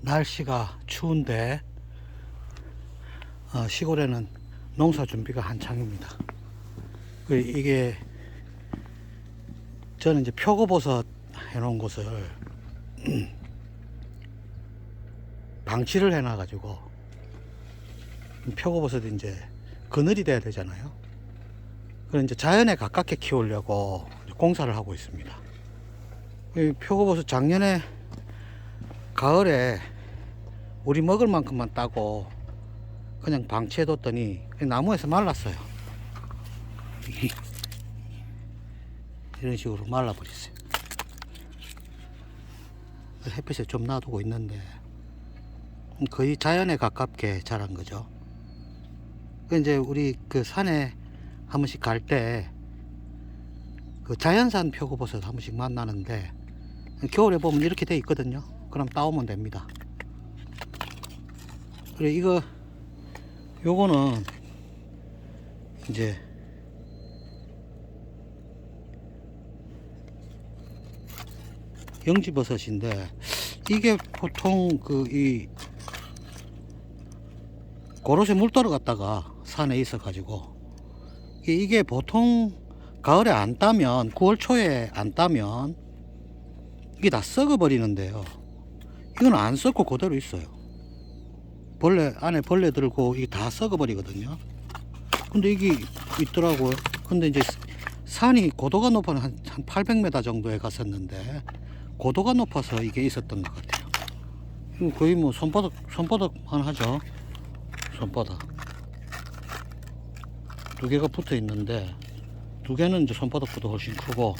날씨가 추운데 시골에는 농사 준비가 한창입니다. 이게 저는 이제 표고버섯 해놓은 곳을 방치를 해놔가지고 표고버섯이 이제 그늘이 돼야 되잖아요. 그래서 이제 자연에 가깝게 키우려고 공사를 하고 있습니다. 이 표고버섯 작년에 가을에 우리 먹을 만큼만 따고 그냥 방치해 뒀더니 나무에서 말랐어요. 이런 식으로 말라버렸어요. 햇빛에 좀 놔두고 있는데 거의 자연에 가깝게 자란 거죠. 이제 우리 그 산에 한 번씩 갈 때 그 자연산 표고버섯 한 번씩 만나는데 겨울에 보면 이렇게 돼 있거든요. 그럼 따오면 됩니다. 그리고 요거는 이제 영지버섯인데 이게 보통 이 고로쇠 물 떨어갔다가 산에 있어 가지고 이게 보통 가을에 안 따면 9월 초에 안 따면 이게 다 썩어 버리는데요. 이건 안 썩고 그대로 있어요. 벌레 안에 벌레 들고 이게 다 썩어 버리거든요. 근데 이게 있더라고요. 근데 이제 산이 고도가 높아서 한 800m 정도에 갔었는데 고도가 높아서 이게 있었던 것 같아요. 거의 뭐 손바닥만 하죠. 손바닥 두 개가 붙어 있는데 두 개는 이제 손바닥보다 훨씬 크고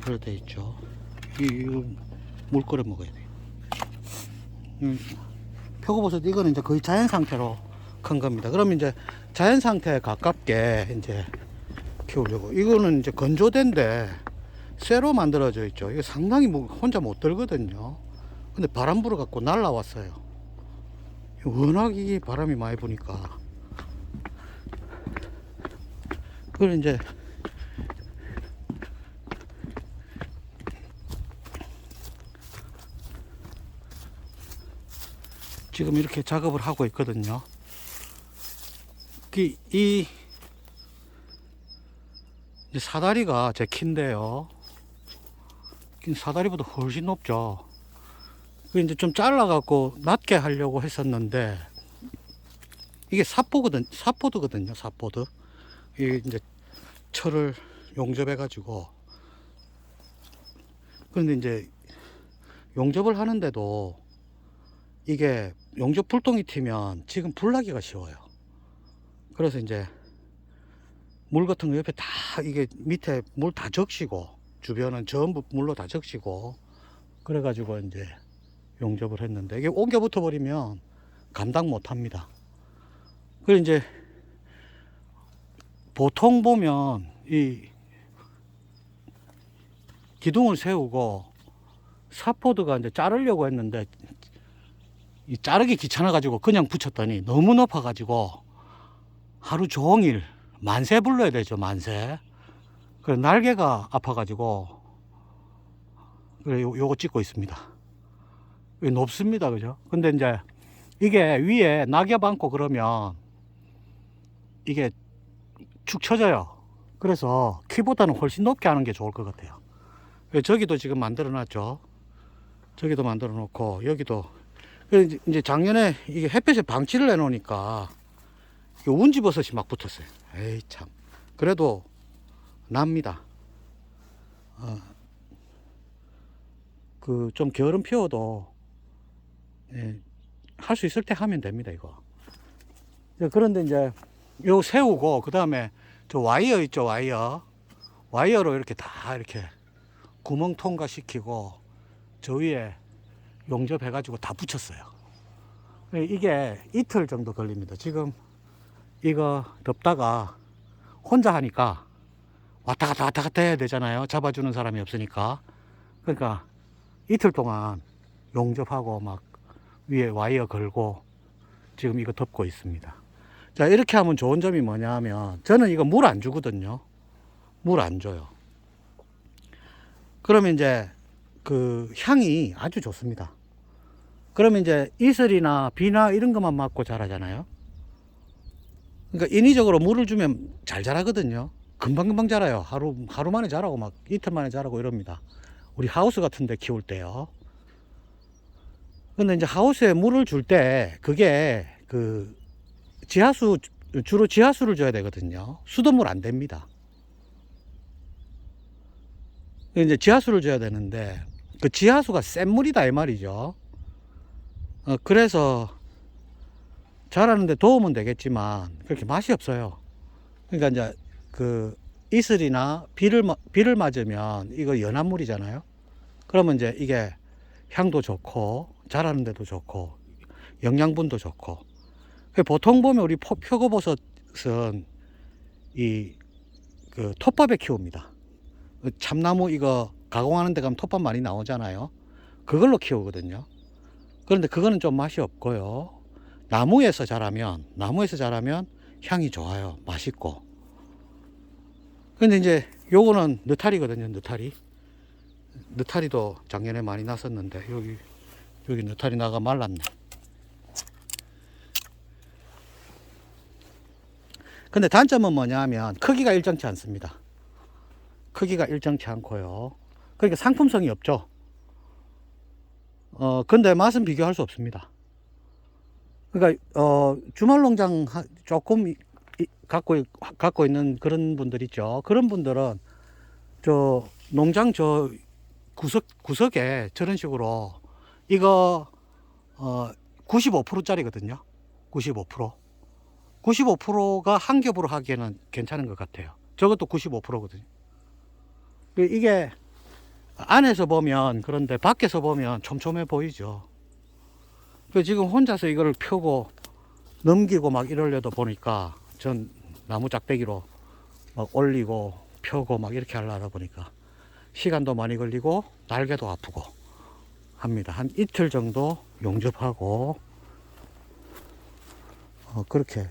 그래 돼 있죠. 이거 물 끓여 먹어야 돼요. 표고버섯 이거는 이제 거의 자연 상태로 큰 겁니다. 그러면 이제 자연 상태에 가깝게 이제 키우려고. 이거는 이제 건조대인데 쇠로 만들어져 있죠. 이거 상당히 뭐 혼자 못 들거든요. 근데 바람 불어 갖고 날라왔어요. 워낙 이 바람이 많이 부니까. 그걸 이제 지금 이렇게 작업을 하고 있거든요. 이 사다리가 제 키인데요. 사다리보다 훨씬 높죠. 이제 좀 잘라갖고 낮게 하려고 했었는데 이게 삽보드거든요. 삽보드. 이게 이제 철을 용접해가지고. 그런데 이제 용접을 하는데도 이게 용접 불똥이 튀면 지금 불나기가 쉬워요. 그래서 이제 물 같은 거 옆에 다 이게 밑에 물 다 적시고 주변은 전부 물로 다 적시고 그래가지고 이제 용접을 했는데 이게 옮겨 붙어 버리면 감당 못 합니다. 그리고 이제 보통 보면 이 기둥을 세우고 삽보드가 이제 자르려고 했는데 이 자르기 귀찮아 가지고 그냥 붙였더니 너무 높아 가지고 하루 종일 만세 불러야 되죠. 만세. 그래 날개가 아파 가지고 그래 요거 찍고 있습니다. 높습니다. 그죠? 근데 이제 이게 위에 낙엽 안고 그러면 이게 축 처져요. 그래서 키보다는 훨씬 높게 하는 게 좋을 것 같아요. 저기도 지금 만들어 놨죠. 저기도 만들어 놓고 여기도 이제 작년에 이게 햇볕에 방치를 해 놓으니까 운지버섯이 막 붙었어요. 에이 참. 그래도 납니다. 그 좀 게으름 피워도 할 수 있을 때 하면 됩니다. 이거. 그런데 이제 요 세우고 그 다음에 저 와이어 있죠. 와이어로 이렇게 다 이렇게 구멍 통과시키고 저 위에 용접해 가지고 다 붙였어요. 이게 이틀 정도 걸립니다. 지금 이거 덮다가 혼자 하니까 왔다 갔다 해야 되잖아요. 잡아주는 사람이 없으니까. 그러니까 이틀 동안 용접하고 막 위에 와이어 걸고 지금 이거 덮고 있습니다. 자, 이렇게 하면 좋은 점이 뭐냐 하면 저는 이거 물 안 주거든요. 물 안 줘요. 그러면 이제 그 향이 아주 좋습니다. 그러면 이제 이슬이나 비나 이런 것만 맞고 자라잖아요. 그러니까 인위적으로 물을 주면 잘 자라거든요. 금방금방 자라요. 하루 만에 자라고 막 이틀 만에 자라고 이럽니다. 우리 하우스 같은 데 키울 때요. 근데 이제 하우스에 물을 줄 때 그게 그 주로 지하수를 줘야 되거든요. 수돗물 안 됩니다. 이제 지하수를 줘야 되는데 그 지하수가 센 물이다 이 말이죠. 그래서 자라는데 도움은 되겠지만 그렇게 맛이 없어요. 그러니까 이제 그 이슬이나 비를 맞으면 이거 연한 물이잖아요. 그러면 이제 이게 향도 좋고 자라는데도 좋고 영양분도 좋고. 보통 보면 우리 표고버섯은 이 그 톱밥에 키웁니다. 참나무 이거 가공하는 데 가면 톱밥 많이 나오잖아요. 그걸로 키우거든요. 그런데 그거는 좀 맛이 없고요. 나무에서 자라면 향이 좋아요. 맛있고. 근데 이제 요거는 느타리거든요. 느타리도 작년에 많이 났었는데 여기 느타리 나가 말랐네. 근데 단점은 뭐냐 하면 크기가 일정치 않습니다. 크기가 일정치 않고요. 그러니까 상품성이 없죠. 근데 맛은 비교할 수 없습니다. 그러니까 주말 농장 조금 갖고 있는 그런 분들 있죠. 그런 분들은 저 농장 저 구석에 저런 식으로 이거 95%짜리거든요. 95%가 한 겹으로 하기에는 괜찮은 것 같아요. 저것도 95%거든요. 이게 안에서 보면 그런데 밖에서 보면 촘촘해 보이죠. 지금 혼자서 이거를 펴고 넘기고 막 이러려다 보니까 전 나무 짝대기로 막 올리고 펴고 막 이렇게 하려다 보니까 시간도 많이 걸리고 날개도 아프고 합니다. 한 이틀 정도 용접하고 그렇게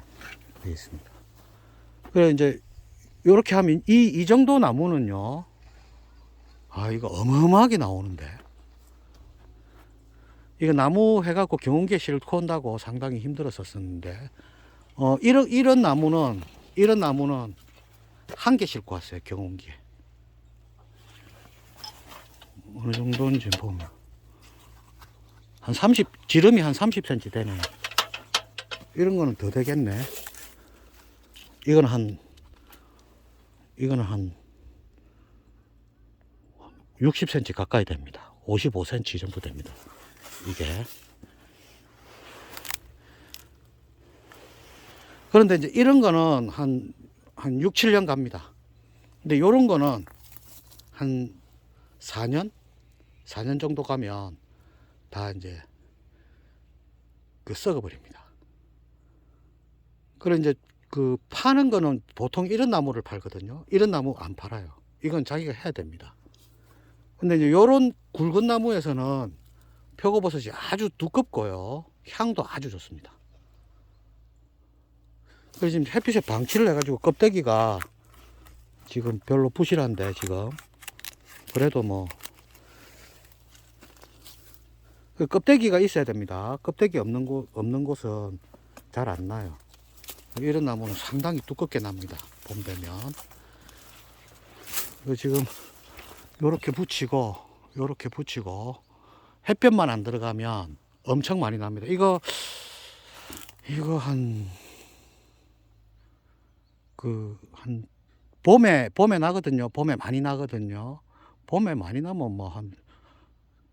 되어 있습니다. 그래 이제 이렇게 하면 이 정도 나무는요, 이거 어마어마하게 나오는데, 이거 나무 해갖고 경운기에 싣고 온다고 상당히 힘들었었는데, 이런 나무는 한 개 싣고 왔어요. 경운기에. 어느 정도인지 보면 지름이 한 30cm 되네요. 이런 거는 더 되겠네. 이거는 한 60cm 가까이 됩니다. 55cm 정도 됩니다. 이게. 그런데 이제 이런 거는 한 6, 7년 갑니다. 근데 요런 거는 한 4년 정도 가면 다 이제 썩어버립니다. 그래 이제 파는 거는 보통 이런 나무를 팔거든요. 이런 나무 안 팔아요. 이건 자기가 해야 됩니다. 근데 이제 요런 굵은 나무에서는 표고버섯이 아주 두껍고요. 향도 아주 좋습니다. 그래서 지금 햇빛에 방치를 해가지고 껍데기가 지금 별로 부실한데 지금 그래도 뭐 껍데기가 있어야 됩니다. 껍데기 없는 곳은 잘 안 나요. 이런 나무는 상당히 두껍게 납니다. 봄 되면. 지금 요렇게 붙이고 햇볕만 안 들어가면 엄청 많이 납니다. 이거 한 봄에 나거든요. 봄에 많이 나거든요. 봄에 많이 나면 뭐 한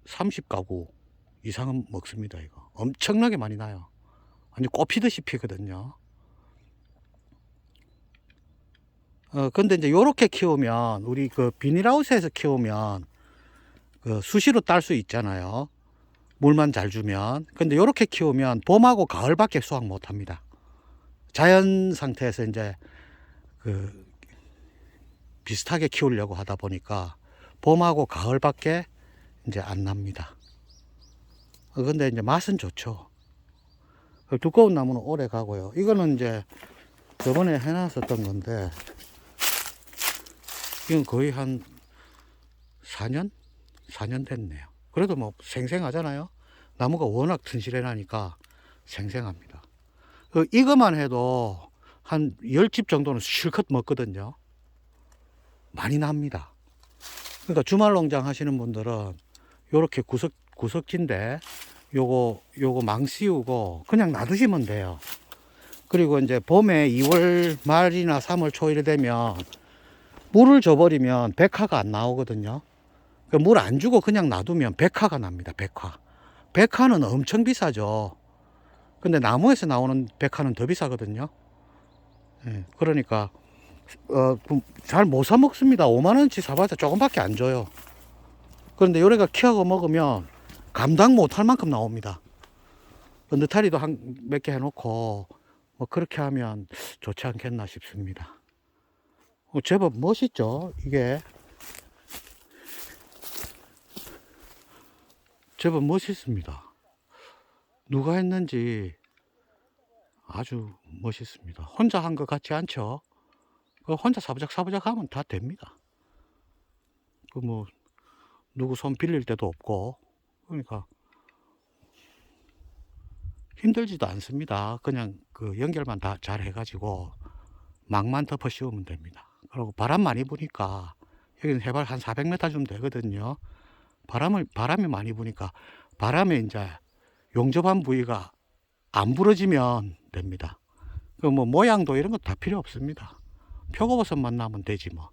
30가구 이상은 먹습니다. 이거 엄청나게 많이 나요. 완전 꽃피듯이 피거든요. 근데 이제 요렇게 키우면 우리 비닐하우스에서 키우면 수시로 딸 수 있잖아요. 물만 잘 주면. 근데 요렇게 키우면 봄하고 가을밖에 수확 못 합니다. 자연 상태에서 이제 비슷하게 키우려고 하다 보니까 봄하고 가을밖에 이제 안 납니다. 근데 이제 맛은 좋죠. 두꺼운 나무는 오래 가고요. 이거는 이제 저번에 해놨었던 건데, 이건 거의 한 4년 4년 됐네요. 그래도 뭐 생생하잖아요. 나무가 워낙 튼실해 나니까 생생합니다. 이거만 해도 한 10집 정도는 실컷 먹거든요. 많이 납니다. 그러니까 주말 농장 하시는 분들은 요렇게 구석진데 요거 망 씌우고 그냥 놔두시면 돼요. 그리고 이제 봄에 2월 말이나 3월 초 이래 되면 물을 줘버리면 백화가 안 나오거든요. 물 안 주고 그냥 놔두면 백화가 납니다. 백화는 엄청 비싸죠. 근데 나무에서 나오는 백화는 더 비싸거든요. 예, 그러니까 잘 못 사 먹습니다. 5만원치 사봤자 조금밖에 안 줘요. 그런데 요래가 키워서 먹으면 감당 못할 만큼 나옵니다. 느타리도 한 몇 개 해놓고 뭐 그렇게 하면 좋지 않겠나 싶습니다. 제법 멋있죠. 이게 제법 멋있습니다. 누가 했는지 아주 멋있습니다. 혼자 한 것 같지 않죠? 혼자 사부작 하면 다 됩니다. 뭐 누구 손 빌릴 데도 없고, 그러니까 힘들지도 않습니다. 그냥 그 연결만 다 잘 해가지고 막만 덮어 씌우면 됩니다. 그리고 바람 많이 부니까 여기는 해발 한 400m 정도 되거든요. 바람이 많이 부니까 바람에 이제 용접한 부위가 안 부러지면 됩니다. 그 뭐 모양도 이런 거 다 필요 없습니다. 표고버섯만 나면 되지 뭐.